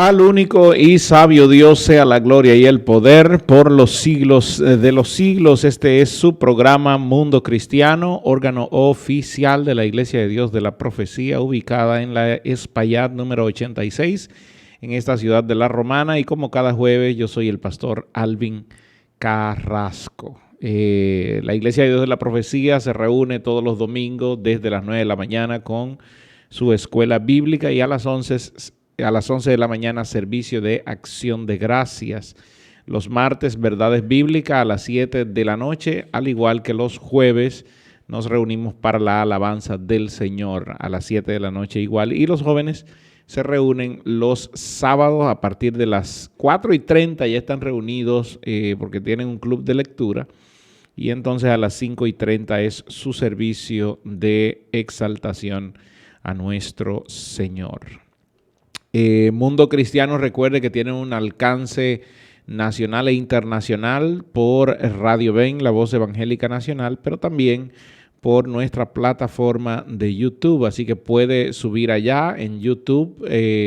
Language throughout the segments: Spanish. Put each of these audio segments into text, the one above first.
Al único y sabio Dios sea la gloria y el poder por los siglos de los siglos. Este es su programa Mundo Cristiano, órgano oficial de la Iglesia de Dios de la Profecía, ubicada en la Espaillat número 86, en esta ciudad de La Romana. Y como cada jueves, yo soy el pastor Alvin Carrasco. La Iglesia de Dios de la Profecía se reúne todos los domingos desde las 9 de la mañana con su escuela bíblica y a las 11 de la mañana, servicio de acción de gracias. Los martes, verdades bíblicas a las 7 de la noche, al igual que los jueves, nos reunimos para la alabanza del Señor a las 7 de la noche igual. Y los jóvenes se reúnen los sábados a partir de las 4:30, ya están reunidos porque tienen un club de lectura. Y entonces a las 5:30 es su servicio de exaltación a nuestro Señor. Mundo Cristiano, recuerde que tiene un alcance nacional e internacional por Radio Ven, la voz evangélica nacional, pero también por nuestra plataforma de YouTube. Así que puede subir allá en YouTube,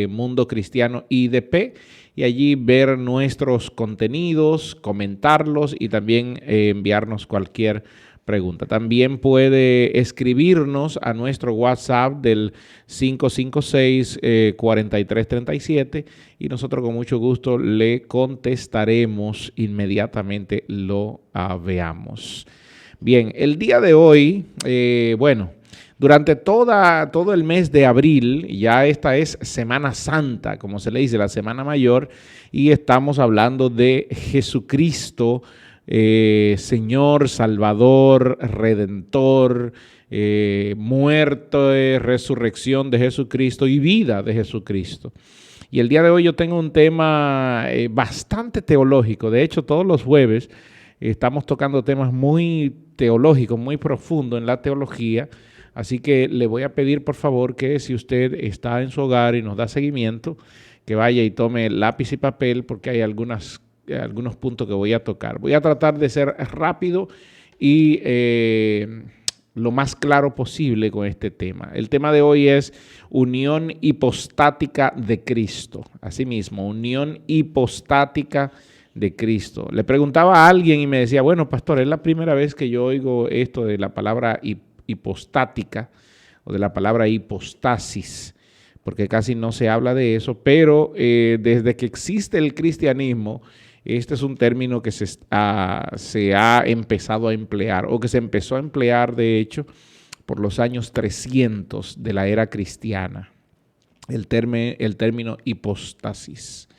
Mundo Cristiano IDP, y allí ver nuestros contenidos, comentarlos y también enviarnos cualquier pregunta. También puede escribirnos a nuestro WhatsApp del 556-4337 y nosotros con mucho gusto le contestaremos inmediatamente lo veamos. Bien, el día de hoy, durante todo el mes de abril, ya esta es Semana Santa, como se le dice, la Semana Mayor, y estamos hablando de Jesucristo, Señor, Salvador, Redentor, muerte, resurrección de Jesucristo y vida de Jesucristo. Y el día de hoy yo tengo un tema bastante teológico. De hecho, todos los jueves estamos tocando temas muy teológicos, muy profundos en la teología. Así que le voy a pedir, por favor, que si usted está en su hogar y nos da seguimiento, que vaya y tome lápiz y papel, porque hay algunos puntos que voy a tocar. Voy a tratar de ser rápido y lo más claro posible con este tema. El tema de hoy es unión hipostática de Cristo. Asimismo, unión hipostática de Cristo. Le preguntaba a alguien y me decía, bueno, pastor, es la primera vez que yo oigo esto de la palabra hipostática o de la palabra hipostasis, porque casi no se habla de eso, pero desde que existe el cristianismo, este es un término que se ha empezado a emplear, o que se empezó a emplear, de hecho, por los años 300 de la era cristiana, el término hipostasis.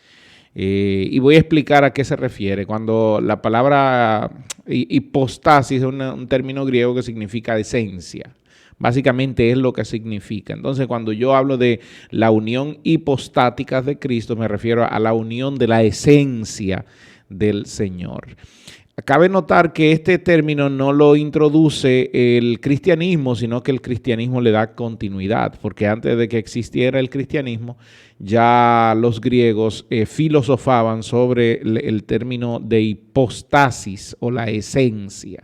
Y voy a explicar a qué se refiere. Cuando la palabra hipostasis es un término griego que significa esencia. Básicamente es lo que significa. Entonces, cuando yo hablo de la unión hipostática de Cristo, me refiero a la unión de la esencia del Señor. Cabe notar que este término no lo introduce el cristianismo, sino que el cristianismo le da continuidad, porque antes de que existiera el cristianismo, ya los griegos filosofaban sobre el término de hipostasis o la esencia.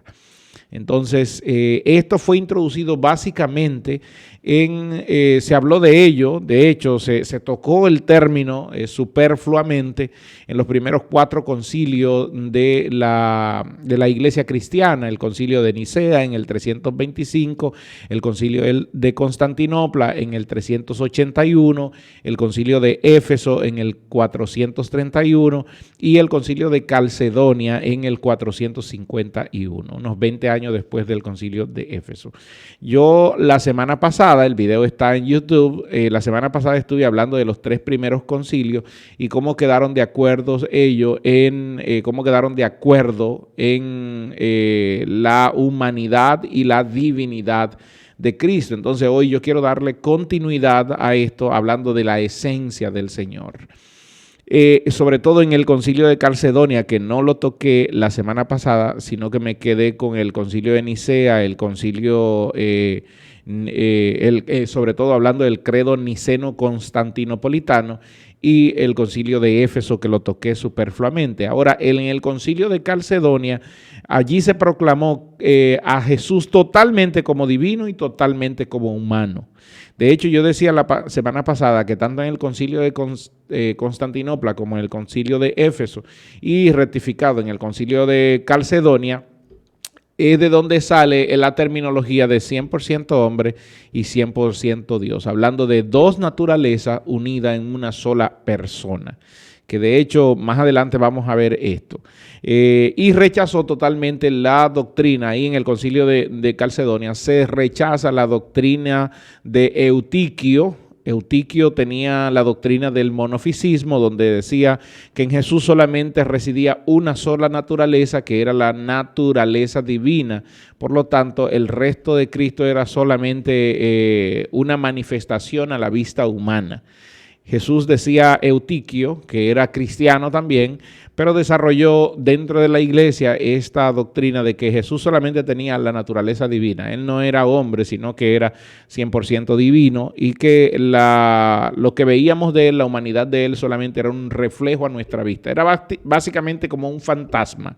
Entonces, esto fue introducido básicamente se habló de ello, de hecho, se tocó el término superfluamente en los primeros 4 concilios de la Iglesia cristiana: el concilio de Nicea en el 325, el concilio de Constantinopla en el 381, el concilio de Éfeso en el 431 y el concilio de Calcedonia en el 451, unos 20 años después del concilio de Éfeso. Yo la semana pasada, el video está en YouTube, la semana pasada estuve hablando de los 3 primeros concilios y cómo quedaron de acuerdo ellos en la humanidad y la divinidad de Cristo. Entonces hoy yo quiero darle continuidad a esto, hablando de la esencia del Señor. Sobre todo en el concilio de Calcedonia, que no lo toqué la semana pasada, sino que me quedé con el concilio de Nicea, el concilio, sobre todo hablando del credo niceno-constantinopolitano, y el concilio de Éfeso, que lo toqué superfluamente. Ahora, en el concilio de Calcedonia, allí se proclamó a Jesús totalmente como divino y totalmente como humano. De hecho, yo decía la semana pasada que tanto en el concilio de Constantinopla como en el concilio de Éfeso y rectificado en el concilio de Calcedonia, es de donde sale la terminología de 100% hombre y 100% Dios, hablando de dos naturalezas unidas en una sola persona, que de hecho más adelante vamos a ver esto. Y rechazó totalmente la doctrina, ahí en el concilio de Calcedonia se rechaza la doctrina de Eutiquio. Eutiquio tenía la doctrina del monofisismo, donde decía que en Jesús solamente residía una sola naturaleza, que era la naturaleza divina. Por lo tanto, el resto de Cristo era solamente una manifestación a la vista humana. Jesús, decía Eutiquio, que era cristiano también, pero desarrolló dentro de la iglesia esta doctrina de que Jesús solamente tenía la naturaleza divina. Él no era hombre, sino que era 100% divino, y que lo que veíamos de él, la humanidad de él, solamente era un reflejo a nuestra vista. Era básicamente como un fantasma,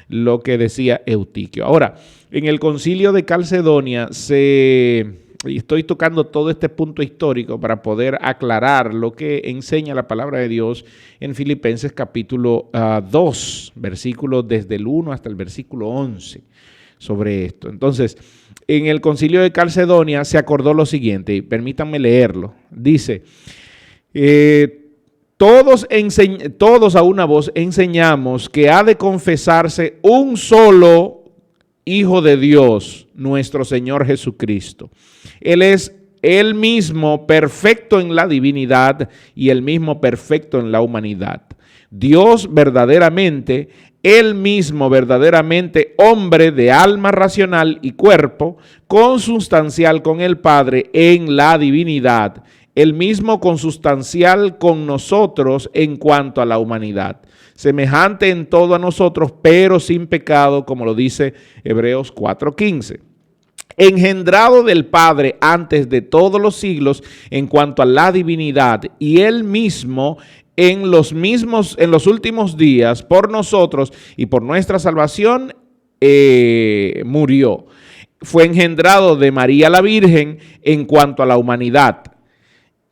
lo que decía Eutiquio. Ahora, en el concilio de Calcedonia y estoy tocando todo este punto histórico para poder aclarar lo que enseña la palabra de Dios en Filipenses capítulo 2, versículos desde el 1 hasta el versículo 11 sobre esto. Entonces, en el concilio de Calcedonia se acordó lo siguiente, y permítanme leerlo. Dice, todos a una voz enseñamos que ha de confesarse un solo Hijo de Dios, nuestro Señor Jesucristo. Él es Él mismo perfecto en la divinidad y Él mismo perfecto en la humanidad. Dios verdaderamente, Él mismo verdaderamente hombre de alma racional y cuerpo, consustancial con el Padre en la divinidad. Él mismo consustancial con nosotros en cuanto a la humanidad. Semejante en todo a nosotros, pero sin pecado, como lo dice Hebreos 4:15. Engendrado del Padre antes de todos los siglos en cuanto a la divinidad, y Él mismo en los últimos días por nosotros y por nuestra salvación murió. Fue engendrado de María la Virgen en cuanto a la humanidad.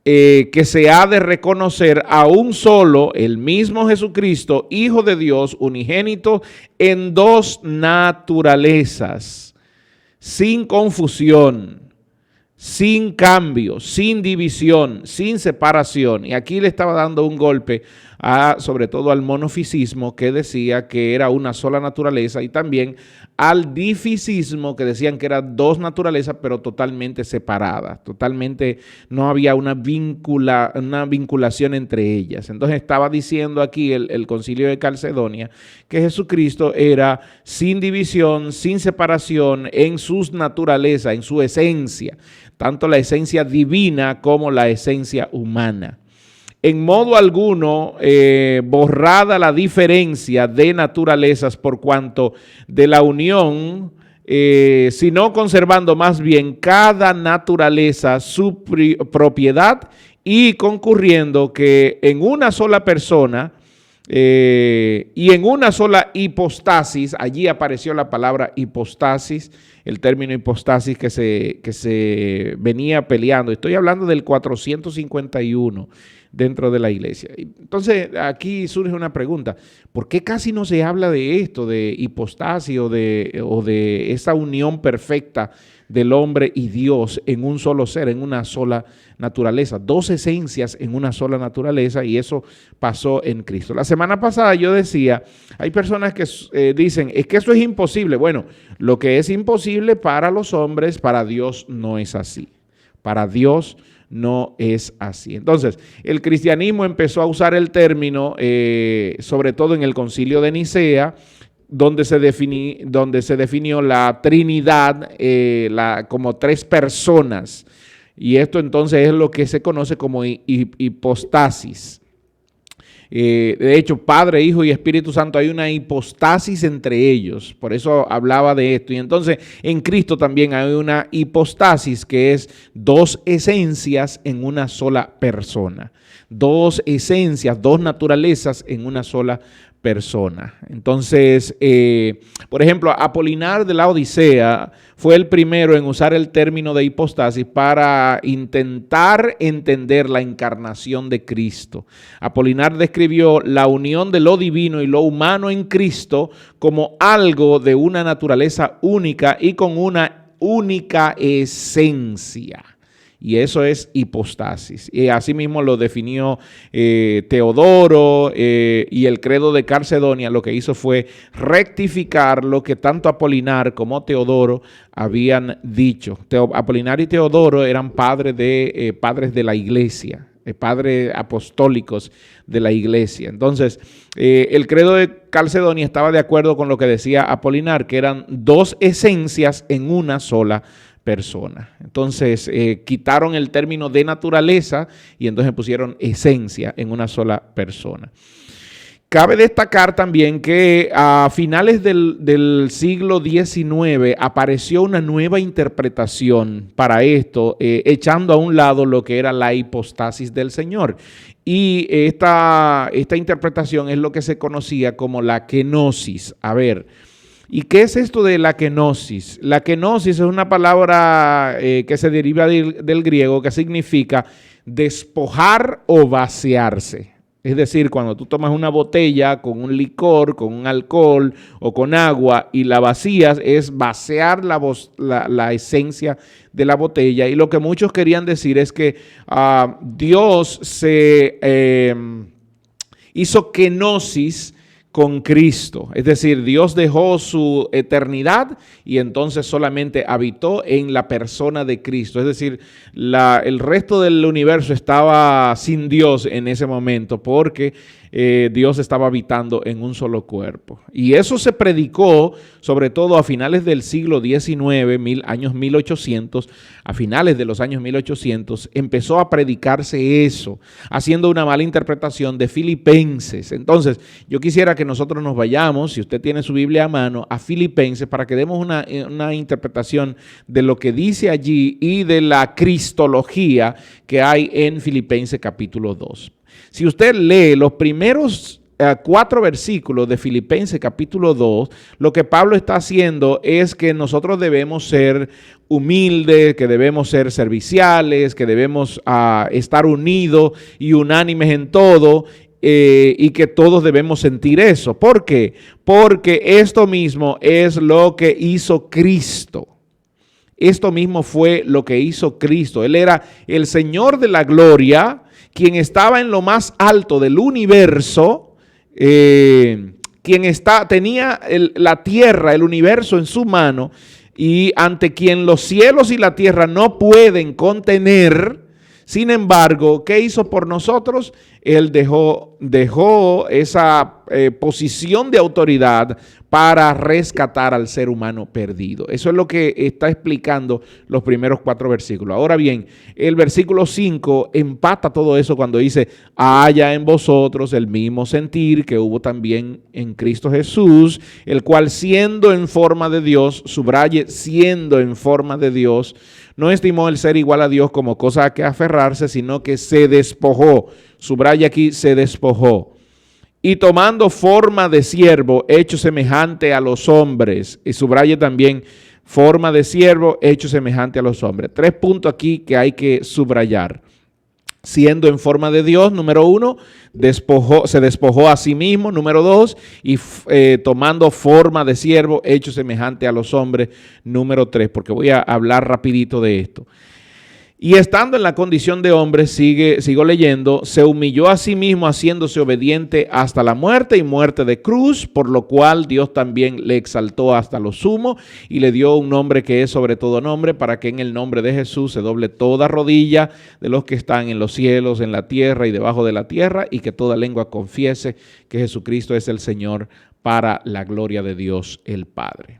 Que se ha de reconocer a un solo, el mismo Jesucristo, Hijo de Dios, unigénito, en dos naturalezas, sin confusión, sin cambio, sin división, sin separación. Y aquí le estaba dando un golpe sobre todo al monofisismo, que decía que era una sola naturaleza, y también al difisismo, que decían que eran dos naturalezas pero totalmente separadas, totalmente no había una vinculación entre ellas. Entonces estaba diciendo aquí el concilio de Calcedonia que Jesucristo era sin división, sin separación en sus naturalezas, en su esencia, tanto la esencia divina como la esencia humana. En modo alguno borrada la diferencia de naturalezas por cuanto de la unión, sino conservando más bien cada naturaleza su propiedad, y concurriendo que en una sola persona y en una sola hipostasis, allí apareció la palabra hipostasis, el término hipostasis que se venía peleando. Estoy hablando del 451 dentro de la iglesia. Entonces, aquí surge una pregunta: ¿por qué casi no se habla de esto, de hipostasis o de esa unión perfecta del hombre y Dios en un solo ser, en una sola naturaleza? Dos esencias en una sola naturaleza, y eso pasó en Cristo. La semana pasada yo decía, hay personas que dicen, es que eso es imposible. Bueno, lo que es imposible para los hombres, para Dios no es así. Para Dios no es así. Entonces, el cristianismo empezó a usar el término, sobre todo en el concilio de Nicea, donde se definió la Trinidad como tres personas. Y esto entonces es lo que se conoce como hipostasis. De hecho, Padre, Hijo y Espíritu Santo, hay una hipostasis entre ellos. Por eso hablaba de esto. Y entonces en Cristo también hay una hipostasis, que es dos esencias en una sola persona. Dos esencias, dos naturalezas en una sola persona. Entonces, por ejemplo, Apolinar de la Odisea fue el primero en usar el término de hipostasis para intentar entender la encarnación de Cristo. Apolinar describió la unión de lo divino y lo humano en Cristo como algo de una naturaleza única y con una única esencia. Y eso es hipostasis. Y así mismo lo definió Teodoro, y el credo de Calcedonia lo que hizo fue rectificar lo que tanto Apolinar como Teodoro habían dicho. Apolinar y Teodoro eran padres de la iglesia, padres apostólicos de la iglesia. Entonces, el credo de Calcedonia estaba de acuerdo con lo que decía Apolinar, que eran dos esencias en una sola persona. Entonces, quitaron el término de naturaleza y entonces pusieron esencia en una sola persona. Cabe destacar también que a finales del siglo XIX apareció una nueva interpretación para esto, echando a un lado lo que era la hipostasis del Señor. Y esta interpretación es lo que se conocía como la kenosis. A ver, ¿y qué es esto de la kenosis? La kenosis es una palabra que se deriva del griego, que significa despojar o vaciarse. Es decir, cuando tú tomas una botella con un licor, con un alcohol o con agua y la vacías, es vaciar la esencia de la botella. Y lo que muchos querían decir es que Dios se hizo kenosis con Cristo, es decir, Dios dejó su eternidad y entonces solamente habitó en la persona de Cristo, es decir, el resto del universo estaba sin Dios en ese momento porque Dios estaba habitando en un solo cuerpo. Y eso se predicó sobre todo a finales del siglo XIX, años 1800, a finales de los años 1800, empezó a predicarse eso, haciendo una mala interpretación de Filipenses. Entonces, yo quisiera que nosotros nos vayamos, si usted tiene su Biblia a mano, a Filipenses para que demos una interpretación de lo que dice allí y de la cristología que hay en Filipenses capítulo 2. Si usted lee los primeros 4 versículos de Filipenses capítulo 2, lo que Pablo está haciendo es que nosotros debemos ser humildes, que debemos ser serviciales, que debemos estar unidos y unánimes en todo, y que todos debemos sentir eso. ¿Por qué? Porque esto mismo es lo que hizo Cristo. Esto mismo fue lo que hizo Cristo. Él era el Señor de la gloria, quien estaba en lo más alto del universo, tenía la tierra, el universo en su mano, y ante quien los cielos y la tierra no pueden contener. Sin embargo, ¿qué hizo por nosotros? Él dejó esa posición de autoridad para rescatar al ser humano perdido. Eso es lo que está explicando los primeros 4 versículos. Ahora bien, el versículo 5 empata todo eso cuando dice: haya en vosotros el mismo sentir que hubo también en Cristo Jesús, el cual siendo en forma de Dios, subraye, siendo en forma de Dios, no estimó el ser igual a Dios como cosa a que aferrarse, sino que se despojó. Subraya aquí, se despojó. Y tomando forma de siervo, hecho semejante a los hombres. Y subraye también, forma de siervo, hecho semejante a los hombres. 3 puntos aquí que hay que subrayar. Siendo en forma de Dios, número 1, se despojó a sí mismo, número 2, y tomando forma de siervo, hecho semejante a los hombres, número 3, porque voy a hablar rapidito de esto. Y estando en la condición de hombre, sigo leyendo, se humilló a sí mismo haciéndose obediente hasta la muerte y muerte de cruz, por lo cual Dios también le exaltó hasta lo sumo y le dio un nombre que es sobre todo nombre, para que en el nombre de Jesús se doble toda rodilla de los que están en los cielos, en la tierra y debajo de la tierra, y que toda lengua confiese que Jesucristo es el Señor, para la gloria de Dios el Padre.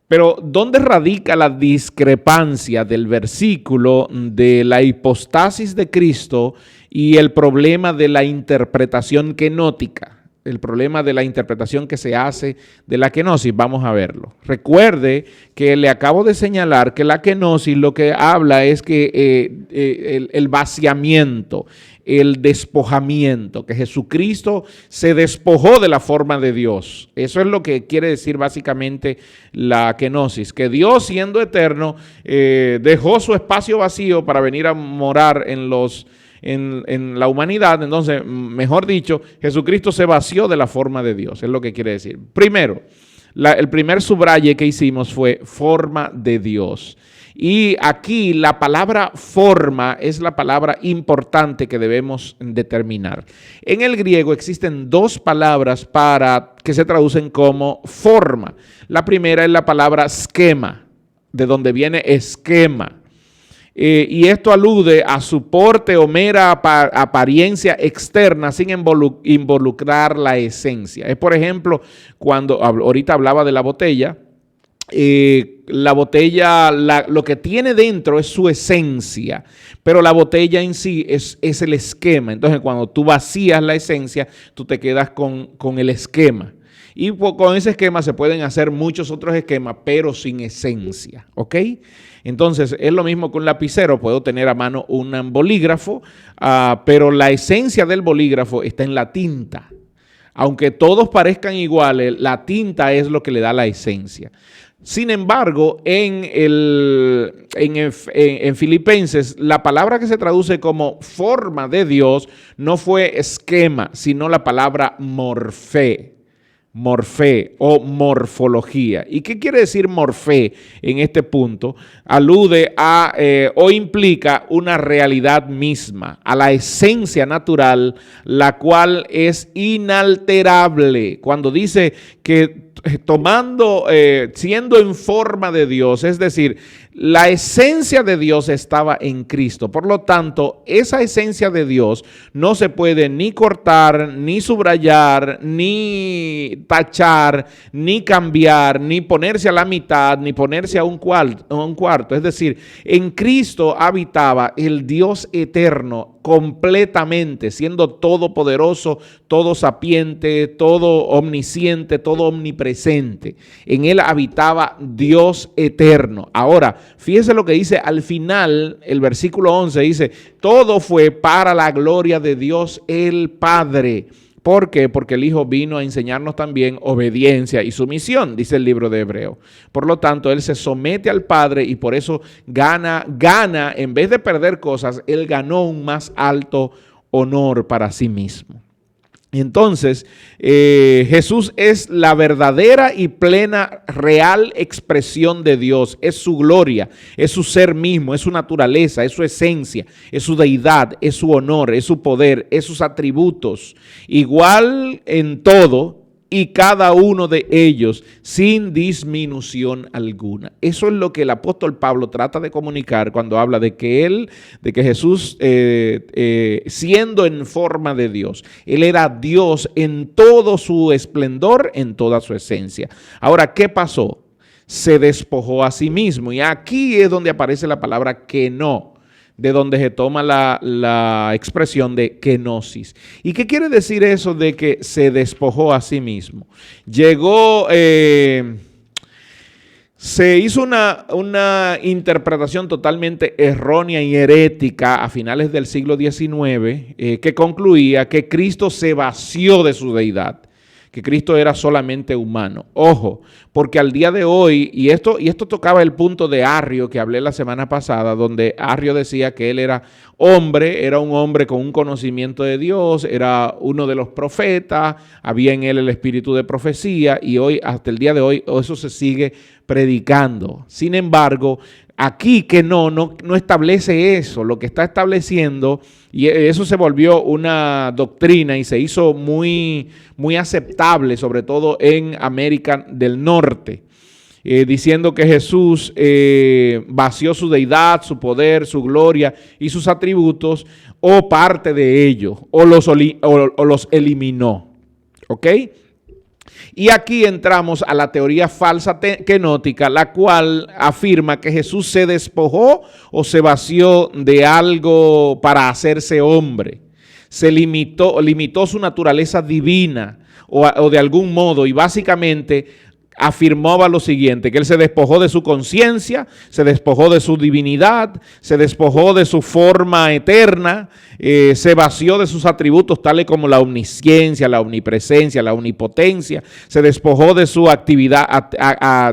Pero ¿dónde radica la discrepancia del versículo de la hipostasis de Cristo y el problema de la interpretación kenótica? El problema de la interpretación que se hace de la kenosis, vamos a verlo. Recuerde que le acabo de señalar que la kenosis lo que habla es que el vaciamiento, el despojamiento, que Jesucristo se despojó de la forma de Dios. Eso es lo que quiere decir básicamente la kenosis, que Dios, siendo eterno, dejó su espacio vacío para venir a morar en la humanidad. Entonces, mejor dicho, Jesucristo se vació de la forma de Dios, es lo que quiere decir. Primero, el primer subraye que hicimos fue forma de Dios. Y aquí la palabra forma es la palabra importante que debemos determinar. En el griego existen dos palabras que se traducen como forma. La primera es la palabra schema, de donde viene esquema. Y esto alude a su porte o mera apariencia externa sin involucrar la esencia. Es, por ejemplo, cuando ahorita hablaba de la botella, lo que tiene dentro es su esencia, pero la botella en sí es el esquema. Entonces, cuando tú vacías la esencia, tú te quedas con el esquema. Y con ese esquema se pueden hacer muchos otros esquemas, pero sin esencia, ¿ok? Entonces, es lo mismo que un lapicero. Puedo tener a mano un bolígrafo, pero la esencia del bolígrafo está en la tinta. Aunque todos parezcan iguales, la tinta es lo que le da la esencia. Sin embargo, en Filipenses, la palabra que se traduce como forma de Dios no fue esquema, sino la palabra morfé o morfología. ¿Y qué quiere decir morfé en este punto? Alude a o implica una realidad misma, a la esencia natural, la cual es inalterable. Cuando dice que siendo en forma de Dios, es decir, la esencia de Dios estaba en Cristo. Por lo tanto, esa esencia de Dios no se puede ni cortar, ni subrayar, ni tachar, ni cambiar, ni ponerse a la mitad, ni ponerse a un cuarto. Es decir, en Cristo habitaba el Dios eterno completamente, siendo todopoderoso, todo sapiente, todo omnisciente, todo omnipresente. En él habitaba Dios eterno. Ahora, fíjese lo que dice al final, el versículo 11 dice, todo fue para la gloria de Dios el Padre. ¿Por qué? Porque el Hijo vino a enseñarnos también obediencia y sumisión, dice el libro de Hebreo. Por lo tanto, Él se somete al Padre y por eso gana, en vez de perder cosas, Él ganó un más alto honor para sí mismo. Entonces, Jesús es la verdadera y plena, real expresión de Dios. Es su gloria, es su ser mismo, es su naturaleza, es su esencia, es su deidad, es su honor, es su poder, es sus atributos. Igual en todo y cada uno de ellos sin disminución alguna. Eso es lo que el apóstol Pablo trata de comunicar cuando habla de que Jesús, siendo en forma de Dios, Él era Dios en todo su esplendor, en toda su esencia. Ahora, ¿qué pasó? Se despojó a sí mismo. Y aquí es donde aparece la palabra kenó, de donde se toma la expresión de kenosis. ¿Y qué quiere decir eso de que se despojó a sí mismo? Se hizo una interpretación totalmente errónea y herética a finales del siglo XIX que concluía que Cristo se vació de su deidad, que Cristo era solamente humano. Ojo, porque al día de hoy, y esto tocaba el punto de Arrio que hablé la semana pasada, donde Arrio decía que él era un hombre con un conocimiento de Dios, era uno de los profetas, había en él el espíritu de profecía, y hoy, hasta el día de hoy, eso se sigue predicando. Sin embargo, aquí que no establece eso. Lo que está estableciendo, y eso se volvió una doctrina y se hizo muy, muy aceptable, sobre todo en América del Norte, diciendo que Jesús vació su deidad, su poder, su gloria y sus atributos, o parte de ellos, o los eliminó. ¿Ok? Y aquí entramos a la teoría falsa kenótica, la cual afirma que Jesús se despojó o se vació de algo para hacerse hombre. Se limitó su naturaleza divina o de algún modo, y básicamente afirmaba lo siguiente, que él se despojó de su conciencia, se despojó de su divinidad, se despojó de su forma eterna, se vació de sus atributos tales como la omnisciencia, la omnipresencia, la omnipotencia, se despojó de su actividad,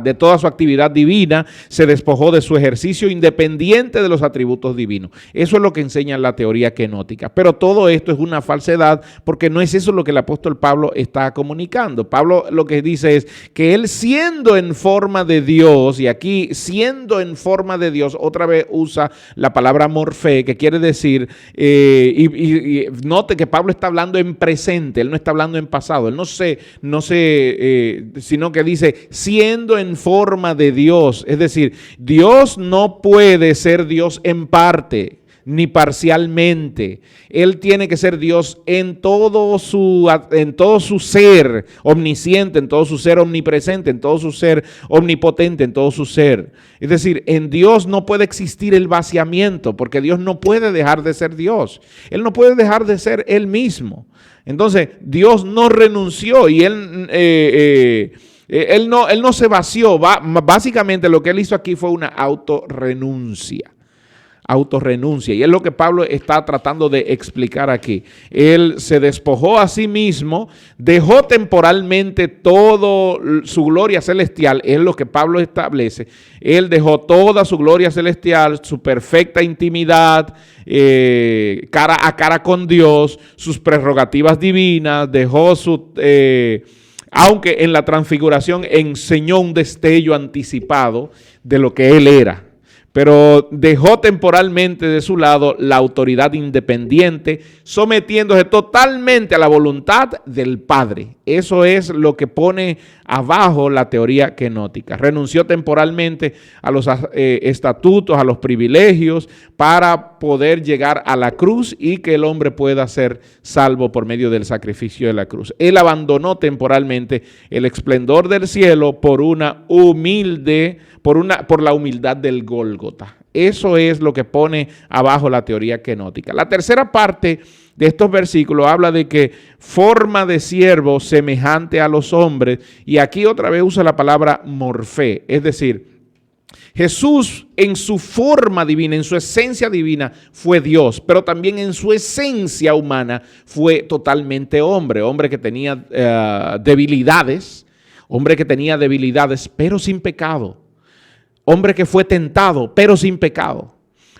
de toda su actividad divina, se despojó de su ejercicio independiente de los atributos divinos. Eso es lo que enseña la teoría kenótica. Pero todo esto es una falsedad, porque no es eso lo que el apóstol Pablo está comunicando. Pablo lo que dice es que él, siendo en forma de Dios, y aquí siendo en forma de Dios, otra vez usa la palabra morfé, que quiere decir, y note que Pablo está hablando en presente, él no está hablando en pasado, él sino que dice siendo en forma de Dios, es decir, Dios no puede ser Dios en parte, ni parcialmente. Él tiene que ser Dios en todo su ser omnisciente, en todo su ser omnipresente, en todo su ser omnipotente, en todo su ser. Es decir, en Dios no puede existir el vaciamiento, porque Dios no puede dejar de ser Dios. Él no puede dejar de ser Él mismo. Entonces, Dios no renunció y Él no se vació. Básicamente lo que Él hizo aquí fue una autorrenuncia. Y es lo que Pablo está tratando de explicar aquí. Él se despojó a sí mismo, dejó temporalmente toda su gloria celestial, es lo que Pablo establece. Él dejó toda su gloria celestial, su perfecta intimidad, cara a cara con Dios, sus prerrogativas divinas, dejó aunque en la transfiguración enseñó un destello anticipado de lo que él era. Pero dejó temporalmente de su lado la autoridad independiente, sometiéndose totalmente a la voluntad del Padre. Eso es lo que pone abajo la teoría kenótica. Renunció temporalmente a los estatutos, a los privilegios, para poder llegar a la cruz y que el hombre pueda ser salvo por medio del sacrificio de la cruz. Él abandonó temporalmente el esplendor del cielo por la humildad del Gólgota. Eso es lo que pone abajo la teoría kenótica. La tercera parte de estos versículos habla de que forma de siervo semejante a los hombres, y aquí otra vez usa la palabra morfé, es decir, Jesús en su forma divina, en su esencia divina fue Dios, pero también en su esencia humana fue totalmente hombre que tenía debilidades, pero sin pecado. Hombre que fue tentado, pero sin pecado.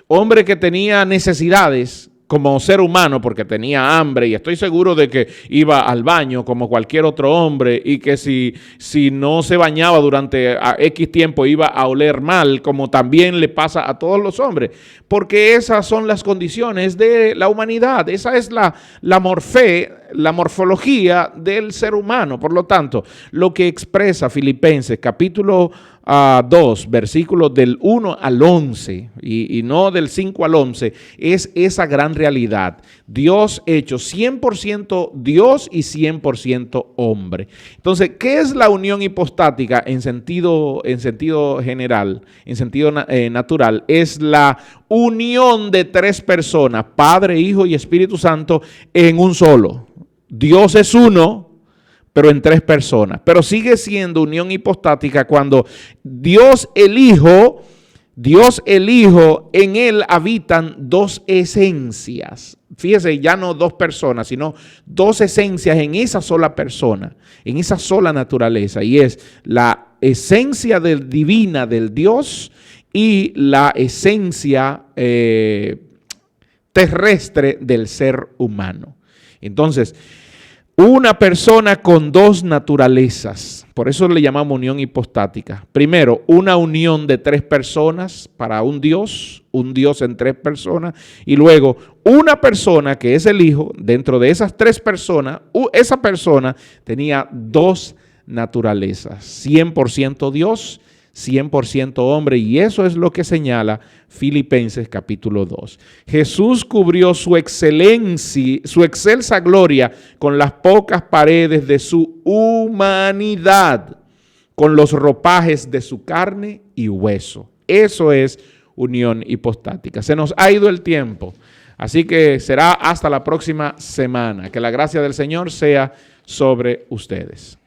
Hombre que tenía necesidades como ser humano porque tenía hambre, y estoy seguro de que iba al baño como cualquier otro hombre, y que si no se bañaba durante X tiempo iba a oler mal, como también le pasa a todos los hombres, porque esas son las condiciones de la humanidad. Esa es la morfología del ser humano. Por lo tanto, lo que expresa Filipenses capítulo 2, versículos del 1 al 11 y no del 5 al 11, es esa gran realidad. Dios hecho 100% Dios y 100% hombre. Entonces, ¿qué es la unión hipostática en sentido general, en sentido natural? Es la unión de tres personas, Padre, Hijo y Espíritu Santo, en un solo. Dios es uno, pero en tres personas. Pero sigue siendo unión hipostática cuando Dios el Hijo, en Él habitan dos esencias. Fíjese, ya no dos personas, sino dos esencias en esa sola persona, en esa sola naturaleza. Y es la esencia divina del Dios y la esencia terrestre del ser humano. Entonces, una persona con dos naturalezas, por eso le llamamos unión hipostática. Primero, una unión de tres personas para un Dios en tres personas, y luego una persona que es el Hijo. Dentro de esas tres personas, esa persona tenía dos naturalezas, 100% Dios, 100% hombre, y eso es lo que señala Filipenses capítulo 2. Jesús cubrió su excelencia, su excelsa gloria con las pocas paredes de su humanidad, con los ropajes de su carne y hueso. Eso es unión hipostática. Se nos ha ido el tiempo, así que será hasta la próxima semana. Que la gracia del Señor sea sobre ustedes.